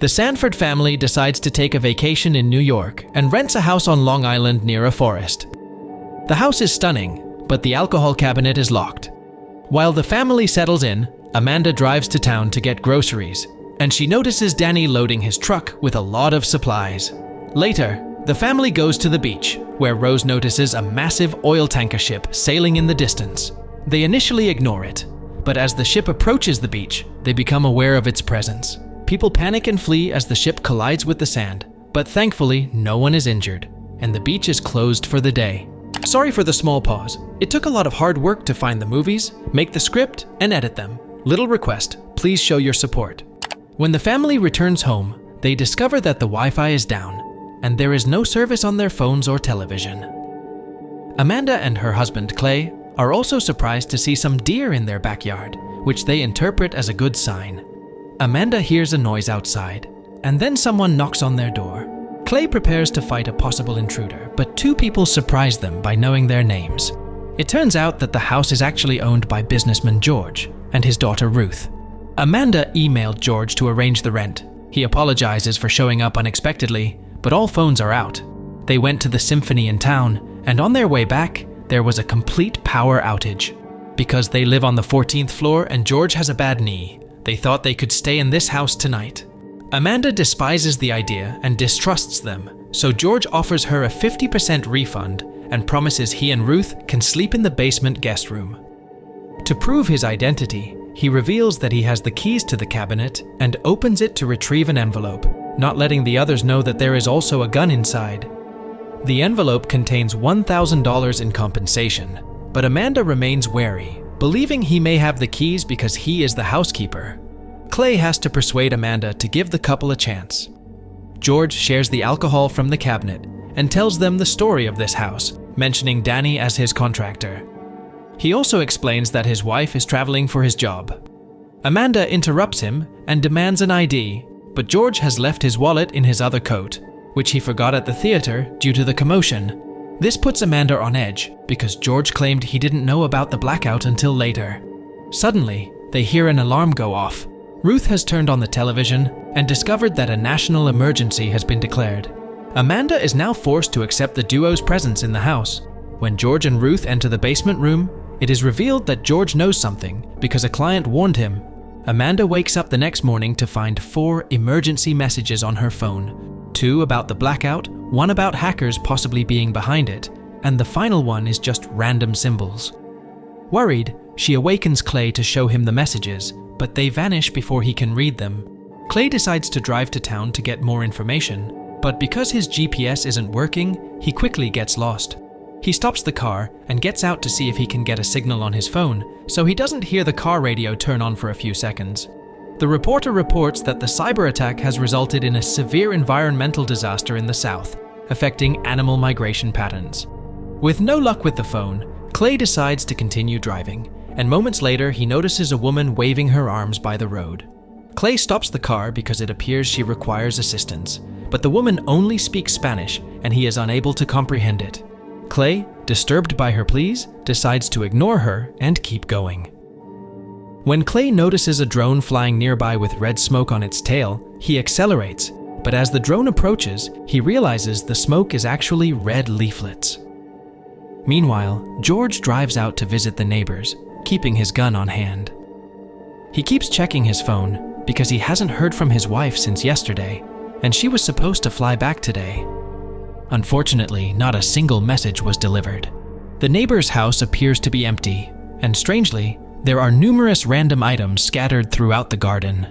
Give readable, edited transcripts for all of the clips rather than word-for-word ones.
The Sanford family decides to take a vacation in New York and rents a house on Long Island near a forest. The house is stunning, but the alcohol cabinet is locked. While the family settles in, Amanda drives to town to get groceries, and she notices Danny loading his truck with a lot of supplies. Later, the family goes to the beach, where Rose notices a massive oil tanker ship sailing in the distance. They initially ignore it, but as the ship approaches the beach, they become aware of its presence. People panic and flee as the ship collides with the sand, but thankfully no one is injured, and the beach is closed for the day. Sorry for the small pause. It took a lot of hard work to find the movies, make the script, and edit them. Little request, please show your support. When the family returns home, they discover that the Wi-Fi is down, and there is no service on their phones or television. Amanda and her husband Clay are also surprised to see some deer in their backyard, which they interpret as a good sign. Amanda hears a noise outside, and then someone knocks on their door. Clay prepares to fight a possible intruder, but two people surprise them by knowing their names. It turns out that the house is actually owned by businessman George and his daughter Ruth. Amanda emailed George to arrange the rent. He apologizes for showing up unexpectedly, but all phones are out. They went to the symphony in town, and on their way back, there was a complete power outage. Because they live on the 14th floor and George has a bad knee, they thought they could stay in this house tonight. Amanda despises the idea and distrusts them, so George offers her a 50% refund and promises he and Ruth can sleep in the basement guest room. To prove his identity, he reveals that he has the keys to the cabinet and opens it to retrieve an envelope, not letting the others know that there is also a gun inside. The envelope contains $1,000 in compensation, but Amanda remains wary, believing he may have the keys because he is the housekeeper. Clay has to persuade Amanda to give the couple a chance. George shares the alcohol from the cabinet and tells them the story of this house, mentioning Danny as his contractor. He also explains that his wife is traveling for his job. Amanda interrupts him and demands an ID, but George has left his wallet in his other coat, which he forgot at the theater due to the commotion. This puts Amanda on edge because George claimed he didn't know about the blackout until later. Suddenly, they hear an alarm go off. Ruth has turned on the television and discovered that a national emergency has been declared. Amanda is now forced to accept the duo's presence in the house. When George and Ruth enter the basement room, it is revealed that George knows something because a client warned him. Amanda wakes up the next morning to find 4 emergency messages on her phone, 2 about the blackout, 1 about hackers possibly being behind it, and the final one is just random symbols. Worried, she awakens Clay to show him the messages, but they vanish before he can read them. Clay decides to drive to town to get more information, but because his GPS isn't working, he quickly gets lost. He stops the car and gets out to see if he can get a signal on his phone, so he doesn't hear the car radio turn on for a few seconds. The reporter reports that the cyber attack has resulted in a severe environmental disaster in the south, affecting animal migration patterns. With no luck with the phone, Clay decides to continue driving, and moments later he notices a woman waving her arms by the road. Clay stops the car because it appears she requires assistance, but the woman only speaks Spanish and he is unable to comprehend it. Clay, disturbed by her pleas, decides to ignore her and keep going. When Clay notices a drone flying nearby with red smoke on its tail, he accelerates, but as the drone approaches, he realizes the smoke is actually red leaflets. Meanwhile, George drives out to visit the neighbors, keeping his gun on hand. He keeps checking his phone because he hasn't heard from his wife since yesterday, and she was supposed to fly back today. Unfortunately, not a single message was delivered. The neighbor's house appears to be empty, and strangely, there are numerous random items scattered throughout the garden.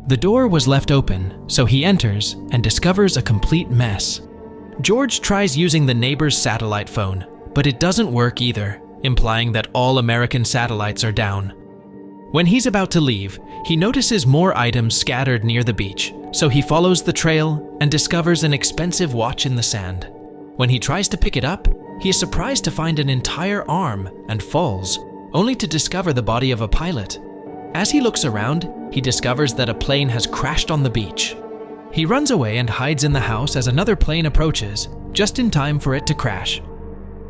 The door was left open, so he enters and discovers a complete mess. George tries using the neighbor's satellite phone, but it doesn't work either, implying that all American satellites are down. When he's about to leave, he notices more items scattered near the beach, so he follows the trail and discovers an expensive watch in the sand. When he tries to pick it up, he is surprised to find an entire arm and falls, only to discover the body of a pilot. As he looks around, he discovers that a plane has crashed on the beach. He runs away and hides in the house as another plane approaches, just in time for it to crash.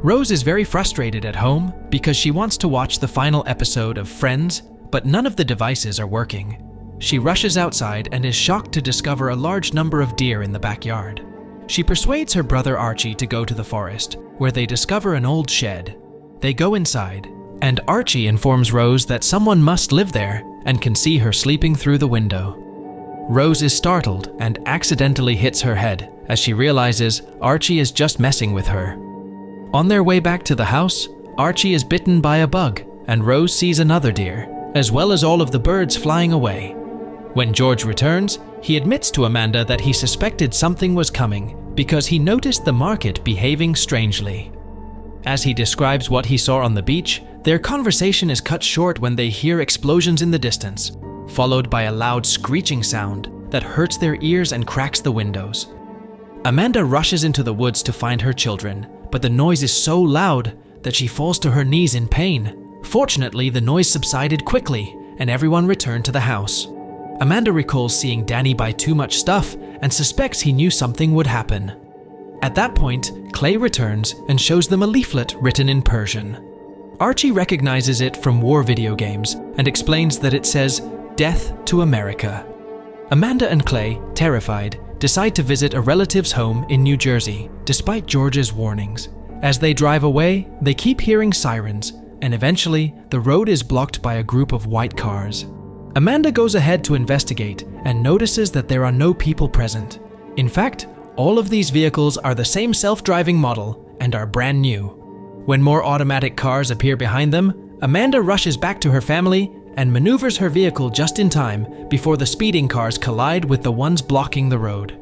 Rose is very frustrated at home because she wants to watch the final episode of Friends, but none of the devices are working. She rushes outside and is shocked to discover a large number of deer in the backyard. She persuades her brother Archie to go to the forest, where they discover an old shed. They go inside, and Archie informs Rose that someone must live there and can see her sleeping through the window. Rose is startled and accidentally hits her head as she realizes Archie is just messing with her. On their way back to the house, Archie is bitten by a bug, and Rose sees another deer, as well as all of the birds flying away. When George returns, he admits to Amanda that he suspected something was coming because he noticed the market behaving strangely. As he describes what he saw on the beach, their conversation is cut short when they hear explosions in the distance, followed by a loud screeching sound that hurts their ears and cracks the windows. Amanda rushes into the woods to find her children, but the noise is so loud that she falls to her knees in pain. Fortunately, the noise subsided quickly and everyone returned to the house. Amanda recalls seeing Danny buy too much stuff and suspects he knew something would happen. At that point, Clay returns and shows them a leaflet written in Persian. Archie recognizes it from war video games and explains that it says, "Death to America." Amanda and Clay, terrified, decide to visit a relative's home in New Jersey, despite George's warnings. As they drive away, they keep hearing sirens, and eventually, the road is blocked by a group of white cars. Amanda goes ahead to investigate and notices that there are no people present. In fact, all of these vehicles are the same self-driving model and are brand new. When more automatic cars appear behind them, Amanda rushes back to her family and maneuvers her vehicle just in time before the speeding cars collide with the ones blocking the road.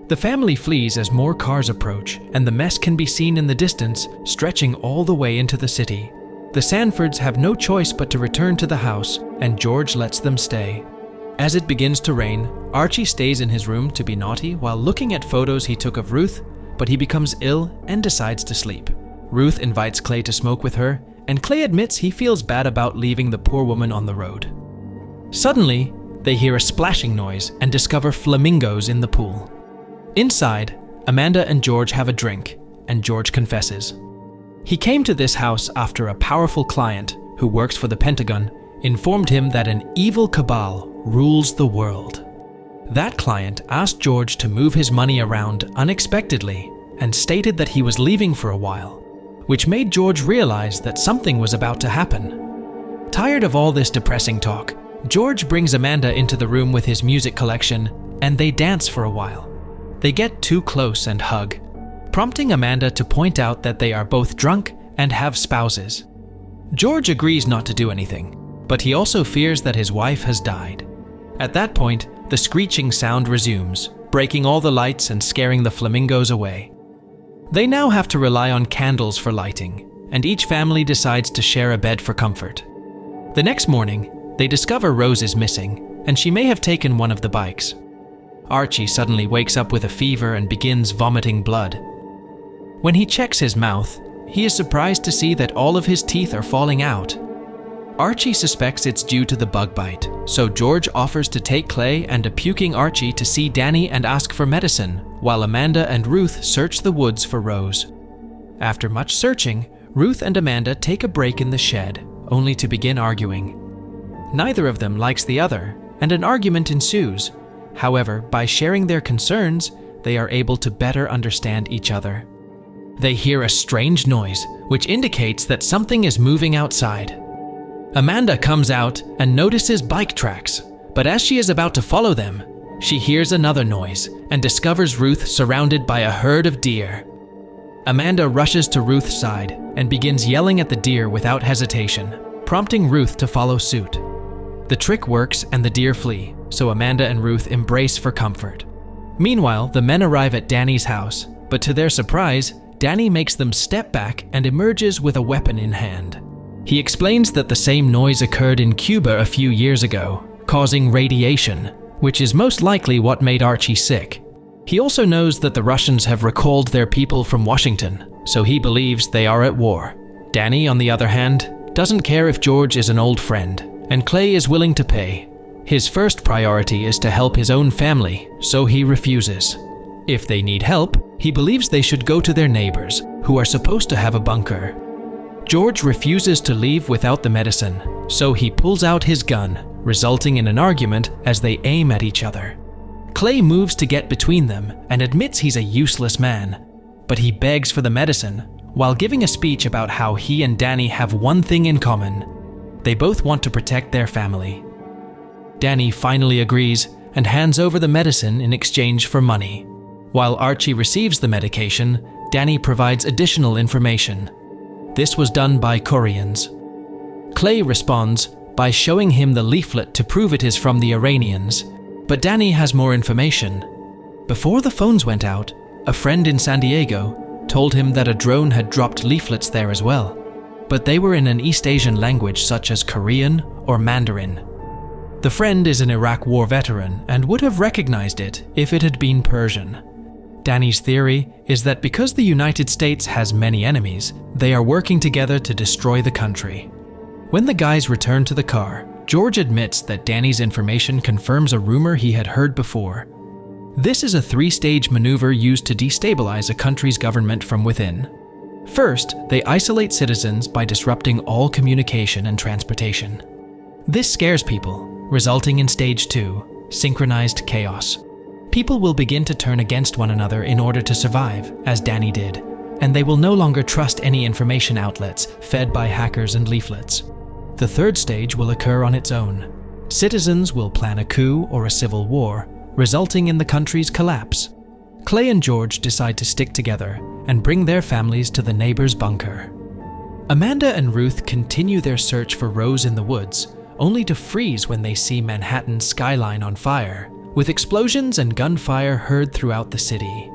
The family flees as more cars approach, and the mess can be seen in the distance, stretching all the way into the city. The Sanfords have no choice but to return to the house, and George lets them stay. As it begins to rain, Archie stays in his room to be naughty while looking at photos he took of Ruth, but he becomes ill and decides to sleep. Ruth invites Clay to smoke with her, and Clay admits he feels bad about leaving the poor woman on the road. Suddenly, they hear a splashing noise and discover flamingos in the pool. Inside, Amanda and George have a drink, and George confesses. He came to this house after a powerful client, who works for the Pentagon, informed him that an evil cabal rules the world. That client asked George to move his money around unexpectedly and stated that he was leaving for a while, which made George realize that something was about to happen. Tired of all this depressing talk, George brings Amanda into the room with his music collection, and they dance for a while. They get too close and hug, prompting Amanda to point out that they are both drunk and have spouses. George agrees not to do anything, but he also fears that his wife has died. At that point, the screeching sound resumes, breaking all the lights and scaring the flamingos away. They now have to rely on candles for lighting, and each family decides to share a bed for comfort. The next morning, they discover Rose is missing, and she may have taken one of the bikes. Archie suddenly wakes up with a fever and begins vomiting blood. When he checks his mouth, he is surprised to see that all of his teeth are falling out. Archie suspects it's due to the bug bite, so George offers to take Clay and a puking Archie to see Danny and ask for medicine, while Amanda and Ruth search the woods for Rose. After much searching, Ruth and Amanda take a break in the shed, only to begin arguing. Neither of them likes the other, and an argument ensues. However, by sharing their concerns, they are able to better understand each other. They hear a strange noise, which indicates that something is moving outside. Amanda comes out and notices bike tracks, but as she is about to follow them, she hears another noise and discovers Ruth surrounded by a herd of deer. Amanda rushes to Ruth's side and begins yelling at the deer without hesitation, prompting Ruth to follow suit. The trick works and the deer flee, so Amanda and Ruth embrace for comfort. Meanwhile, the men arrive at Danny's house, but to their surprise, Danny makes them step back and emerges with a weapon in hand. He explains that the same noise occurred in Cuba a few years ago, causing radiation, which is most likely what made Archie sick. He also knows that the Russians have recalled their people from Washington, so he believes they are at war. Danny, on the other hand, doesn't care if George is an old friend, and Clay is willing to pay. His first priority is to help his own family, so he refuses. If they need help, he believes they should go to their neighbors, who are supposed to have a bunker. George refuses to leave without the medicine, so he pulls out his gun, resulting in an argument as they aim at each other. Clay moves to get between them and admits he's a useless man, but he begs for the medicine while giving a speech about how he and Danny have one thing in common. They both want to protect their family. Danny finally agrees and hands over the medicine in exchange for money. While Archie receives the medication, Danny provides additional information. This was done by Koreans. Clay responds by showing him the leaflet to prove it is from the Iranians, but Danny has more information. Before the phones went out, a friend in San Diego told him that a drone had dropped leaflets there as well, but they were in an East Asian language such as Korean or Mandarin. The friend is an Iraq War veteran and would have recognized it if it had been Persian. Danny's theory is that because the United States has many enemies, they are working together to destroy the country. When the guys return to the car, George admits that Danny's information confirms a rumor he had heard before. This is a three-stage maneuver used to destabilize a country's government from within. First, they isolate citizens by disrupting all communication and transportation. This scares people, resulting in stage 2, synchronized chaos. People will begin to turn against one another in order to survive, as Danny did, and they will no longer trust any information outlets fed by hackers and leaflets. The third stage will occur on its own. Citizens will plan a coup or a civil war, resulting in the country's collapse. Clay and George decide to stick together and bring their families to the neighbor's bunker. Amanda and Ruth continue their search for Rose in the woods, only to freeze when they see Manhattan's skyline on fire, with explosions and gunfire heard throughout the city.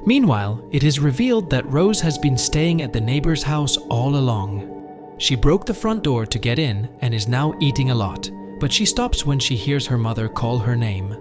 Meanwhile, it is revealed that Rose has been staying at the neighbor's house all along. She broke the front door to get in and is now eating a lot, but she stops when she hears her mother call her name.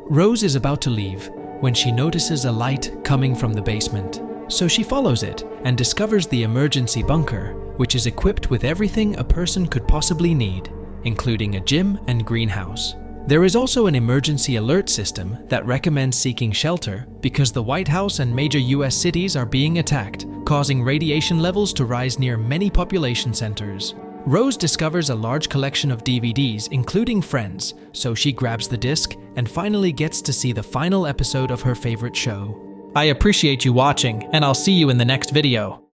Rose is about to leave when she notices a light coming from the basement, so she follows it and discovers the emergency bunker, which is equipped with everything a person could possibly need, including a gym and greenhouse. There is also an emergency alert system that recommends seeking shelter because the White House and major US cities are being attacked, causing radiation levels to rise near many population centers. Rose discovers a large collection of DVDs, including Friends, so she grabs the disc and finally gets to see the final episode of her favorite show. I appreciate you watching, and I'll see you in the next video.